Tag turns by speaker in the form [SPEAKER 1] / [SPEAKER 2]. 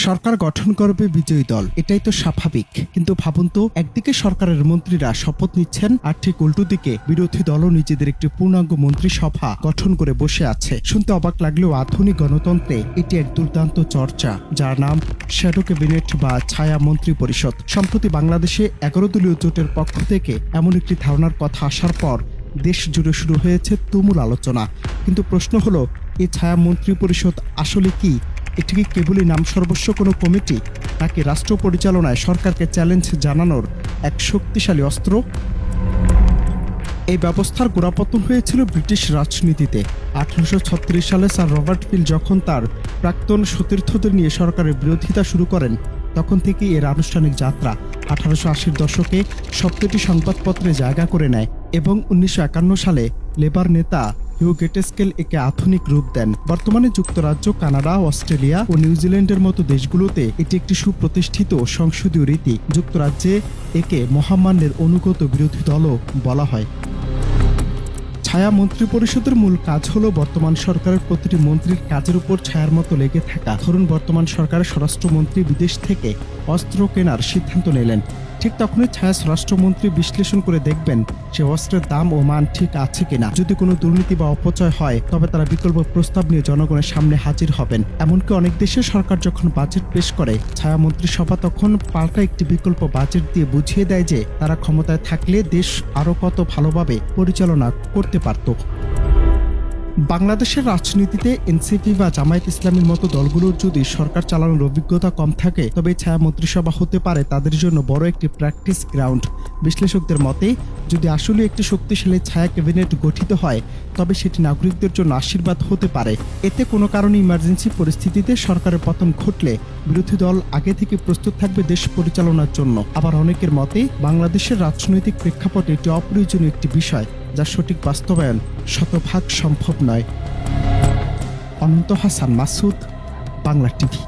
[SPEAKER 1] সরকার গঠন করবে বিজয়ী দল, এটাই তো স্বাভাবিক। কিন্তু ভাবুন তো, একদিকে সরকারের মন্ত্রীরা শপথ নিচ্ছেন, আর ঠিক উল্টো দিকে বিরোধী দলও নিজেদের একটি পূর্ণাঙ্গ মন্ত্রিসভা গঠন করে বসে আছে। শুনতে অবাক লাগলেও আধুনিক গণতন্ত্রে এটি এক দুর্দান্ত চর্চা, যার নাম শ্যাডো ক্যাবিনেট বা ছায়া মন্ত্রী পরিষদ। সম্প্রতি বাংলাদেশে 11 দলীয় জোটের পক্ষ থেকে এমন একটি ধারণার কথা আসার পর দেশ জুড়ে শুরু হয়েছে তুমুল আলোচনা। কিন্তু প্রশ্ন হলো, এই ছায়া মন্ত্রী পরিষদ আসলে কি? এটি কি কেবলই নাম সর্বস্ব কোনো কমিটি, নাকি রাষ্ট্র পরিচালনায় সরকারকে চ্যালেঞ্জ জানানোর এক শক্তিশালী অস্ত্র? এই ব্যবস্থার গোড়াপতন হয়েছিল ব্রিটিশ রাজনীতিতে। 1836 সালে স্যার রবার্ট পিল যখন তার প্রাক্তন সতীর্থদের নিয়ে সরকারের বিরোধিতা শুরু করেন, তখন থেকেই এর আনুষ্ঠানিক যাত্রা 1880-র দশকে সবকটি সংবাদপত্রে জায়গা করে নেয় এবং 1951 সালে লেবার নেতা হিউ গেটেস্কেল একে আধুনিক রূপ দেন। বর্তমানে যুক্তরাজ্য, কানাডা, অস্ট্রেলিয়া ও নিউজিল্যান্ডের মতো দেশগুলোতে এটি একটি সুপ্রতিষ্ঠিত সংসদীয় রীতি। যুক্তরাজ্যে একে মহামান্যের অনুগত বিরোধী দলও বলা হয়। ছায়া মন্ত্রী পরিষদের মূল কাজ হলো বর্তমান সরকারের প্রতিটি মন্ত্রীর কাজের উপর ছায়ার মতো লেগে থাকা। ধরুন, বর্তমান সরকারের স্বরাষ্ট্রমন্ত্রী বিদেশ থেকে অস্ত্র কেনার সিদ্ধান্ত নিলেন, ঠিক তখনই ছায়া স্বরাষ্ট্রমন্ত্রী বিশ্লেষণ করে দেখবেন সে অস্ত্রের দাম ও মান ঠিক আছে কিনা। যদি কোনো দুর্নীতি বা অপচয় হয়, তবে তারা বিকল্প প্রস্তাব নিয়ে জনগণের সামনে হাজির হবেন। এমনকি অনেক দেশে সরকার যখন বাজেট পেশ করে, ছায়া মন্ত্রিসভা তখন পাল্টা একটি বিকল্প বাজেট দিয়ে বুঝিয়ে দেয় যে তারা ক্ষমতায় থাকলে দেশ আরও কত ভালোভাবে পরিচালনা করতে পারত। বাংলাদেশের রাজনীতিতে এনসিপি বা জামায়াত ইসলামীর মতো দলগুলোর যদি সরকার চালানোর অভিজ্ঞতা কম থাকে, তবে ছায়া মন্ত্রিসভা হতে পারে তাদের জন্য বড় একটি প্র্যাকটিস গ্রাউন্ড। বিশ্লেষকদের মতে, যদি আসলে একটি শক্তিশালী ছায়া ক্যাবিনেট গঠিত হয়, তবে সেটি নাগরিকদের জন্য আশীর্বাদ হতে পারে। এতে কোনো কারণে ইমার্জেন্সি পরিস্থিতিতে সরকারের পতন ঘটলে বিরোধী দল আগে থেকে প্রস্তুত থাকবে দেশ পরিচালনার জন্য। আবার অনেকের মতে, বাংলাদেশের রাজনৈতিক প্রেক্ষাপটে এটি অপ্রয়োজনীয় একটি বিষয়, যার সঠিক বাস্তবায়ন শতভাগ সম্ভব নয়। অনন্ত হাসান মাসুদ, বাংলা টিভি।